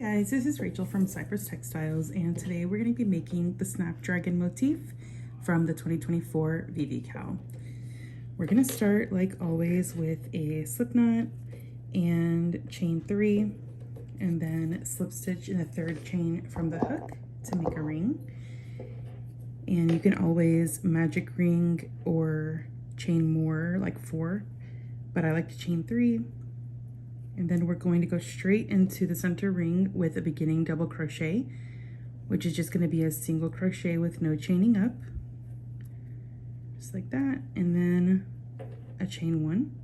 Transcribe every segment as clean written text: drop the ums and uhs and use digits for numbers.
Guys, this is Rachel from Cypress Textiles, and today we're going to be making the Snapdragon motif from the 2024 VVCAL. We're going to start, like always, with a slip knot and chain 3, and then slip stitch in the third chain from the hook to make a ring. And you can always magic ring or chain more, like 4, but I like to chain 3. And then we're going to go straight into the center ring with a beginning double crochet, which is just going to be a single crochet with no chaining up, just like that, and then a chain 1,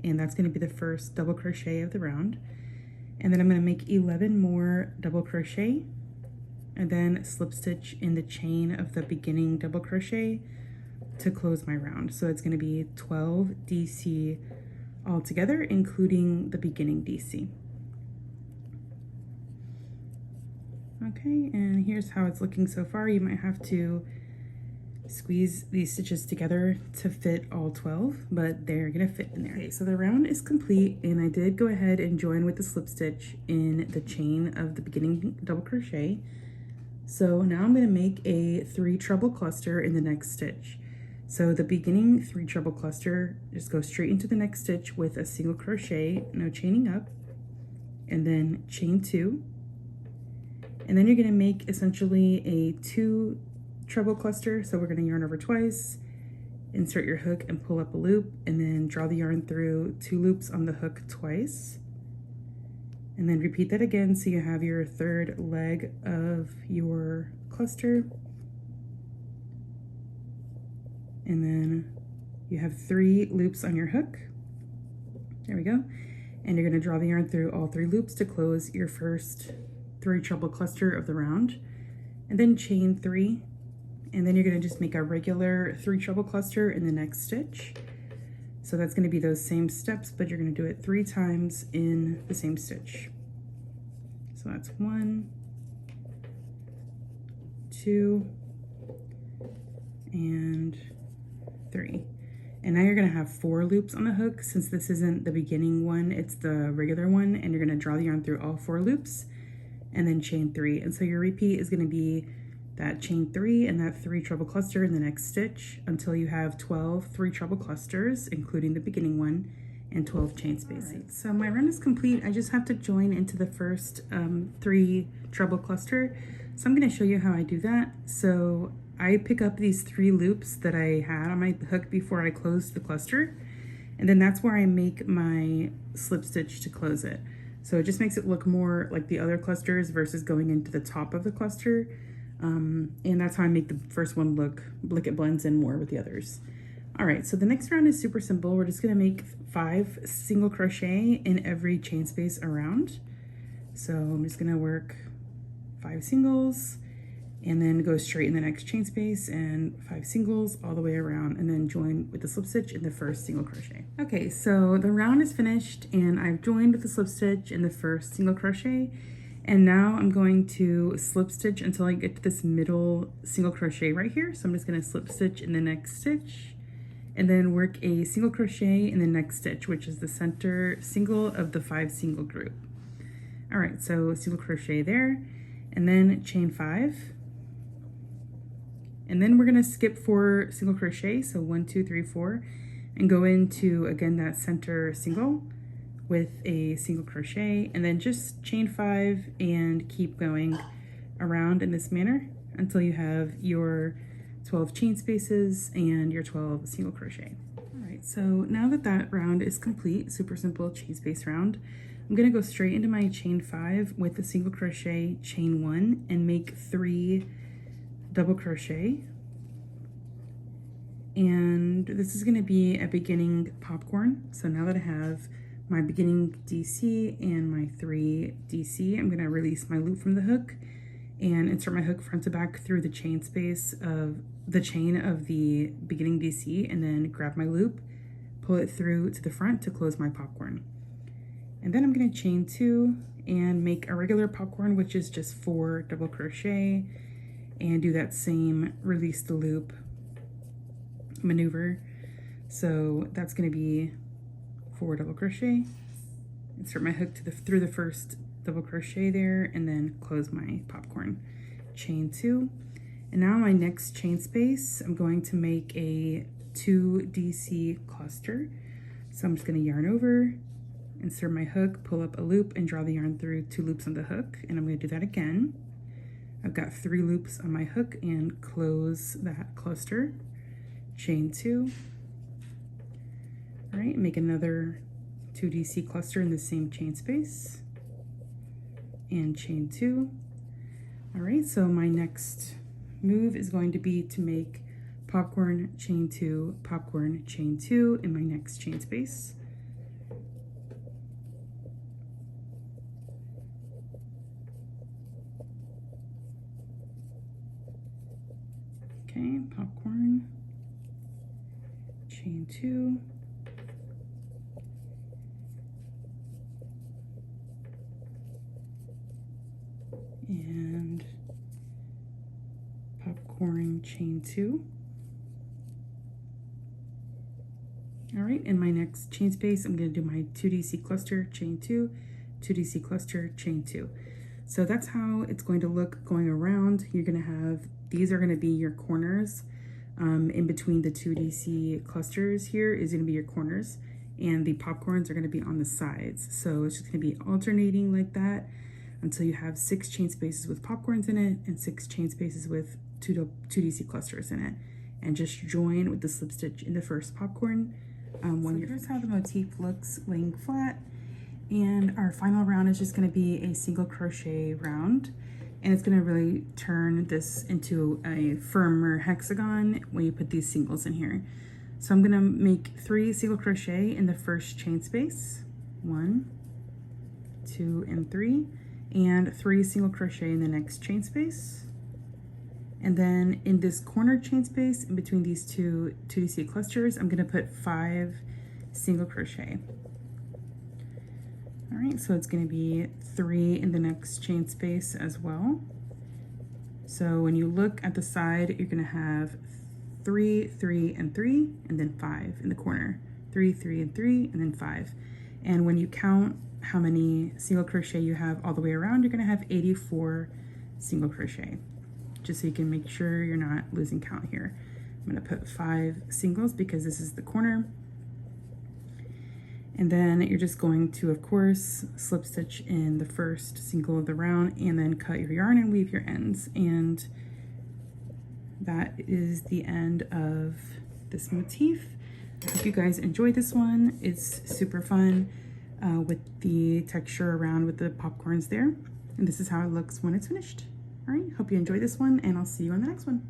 and that's going to be the first double crochet of the round. And then I'm going to make 11 more double crochet and then slip stitch in the chain of the beginning double crochet to close my round. So it's going to be 12 DC all together, including the beginning DC. Okay, and here's how it's looking so far. You might have to squeeze these stitches together to fit all 12, but they're gonna fit in there. Okay, so the round is complete, and I did go ahead and join with the slip stitch in the chain of the beginning double crochet. So now I'm gonna make a 3 treble cluster in the next stitch. So the beginning 3 treble cluster, just go straight into the next stitch with a single crochet, no chaining up, and then chain 2. And then you're gonna make essentially a 2 treble cluster. So we're gonna yarn over twice, insert your hook and pull up a loop, and then draw the yarn through 2 loops on the hook twice. And then repeat that again so you have your third leg of your cluster. And then you have 3 loops on your hook. There we go. And you're going to draw the yarn through all 3 loops to close your first 3 treble cluster of the round. And then chain 3. And then you're going to just make a regular 3 treble cluster in the next stitch. So that's going to be those same steps, but you're going to do it 3 times in the same stitch. So that's 1, 2, and 3. And now you're going to have 4 loops on the hook. Since this isn't the beginning one, it's the regular one, and you're going to draw the yarn through all 4 loops and then chain 3. And so your repeat is going to be that chain 3 and that 3 treble cluster in the next stitch until you have 12 3 treble clusters, including the beginning one, and 12 chain spaces. Right, so my round is complete. I just have to join into the first 3 treble cluster. So I'm going to show you how I do that. So I pick up these 3 loops that I had on my hook before I closed the cluster, and then that's where I make my slip stitch to close it. So it just makes it look more like the other clusters versus going into the top of the cluster. And that's how I make the first one look like it blends in more with the others. All right, so the next round is super simple. We're just gonna make 5 single crochet in every chain space around. So I'm just gonna work 5 singles, and then go straight in the next chain space and 5 singles all the way around, and then join with the slip stitch in the first single crochet. Okay, so the round is finished, and I've joined with the slip stitch in the first single crochet, and now I'm going to slip stitch until I get to this middle single crochet right here. So I'm just going to slip stitch in the next stitch, and then work a single crochet in the next stitch, which is the center single of the 5 single group. All right, so single crochet there, and then chain 5. And then we're gonna skip 4 single crochet, so 1, 2, 3, 4, and go into, again, that center single with a single crochet, and then just chain 5 and keep going around in this manner until you have your 12 chain spaces and your 12 single crochet. All right, so now that that round is complete, super simple chain space round, I'm gonna go straight into my chain 5 with the single crochet, chain 1, and make 3 double crochet. And this is going to be a beginning popcorn. So now that I have my beginning DC and my 3 DC, I'm going to release my loop from the hook and insert my hook front to back through the chain space of the chain of the beginning DC, and then grab my loop, pull it through to the front to close my popcorn. And then I'm going to chain 2 and make a regular popcorn, which is just 4 double crochet, and do that same release the loop maneuver. So that's going to be 4 double crochet, insert my hook through the first double crochet there, and then close my popcorn. Chain 2. And now my next chain space, I'm going to make a 2DC cluster. So I'm just going to yarn over, insert my hook, pull up a loop, and draw the yarn through 2 loops on the hook. And I'm going to do that again. I've got 3 loops on my hook and close that cluster. Chain 2. All right, make another 2DC cluster in the same chain space. And chain 2. All right, so my next move is going to be to make popcorn, chain 2, popcorn, chain 2 in my next chain space. Okay, popcorn, chain 2, and popcorn, chain 2. All right, in my next chain space, I'm going to do my 2DC cluster, chain 2, 2DC cluster, chain 2. So that's how it's going to look going around. You're going to have, these are going to be your corners. In between the 2DC clusters here is going to be your corners, and the popcorns are going to be on the sides. So it's just going to be alternating like that until you have 6 chain spaces with popcorns in it and 6 chain spaces with 2DC clusters in it. And just join with the slip stitch in the first popcorn. Here's how the motif looks laying flat. And our final round is just going to be a single crochet round. And it's going to really turn this into a firmer hexagon when you put these singles in here. So I'm going to make 3 single crochet in the first chain space. 1, 2, and 3. And 3 single crochet in the next chain space. And then in this corner chain space, in between these 2 2DC clusters, I'm going to put 5 single crochet. All right, so it's going to be 3 in the next chain space as well. So when you look at the side, you're going to have 3, 3, and 3, and then 5 in the corner. 3, 3, and 3, and then 5. And when you count how many single crochet you have all the way around, you're going to have 84 single crochet. Just so you can make sure you're not losing count here. I'm going to put 5 singles because this is the corner. And then you're just going to, of course, slip stitch in the first single of the round and then cut your yarn and weave your ends. And that is the end of this motif. I hope you guys enjoyed this one. It's super fun with the texture around with the popcorns there. And this is how it looks when it's finished. All right, hope you enjoyed this one, and I'll see you on the next one.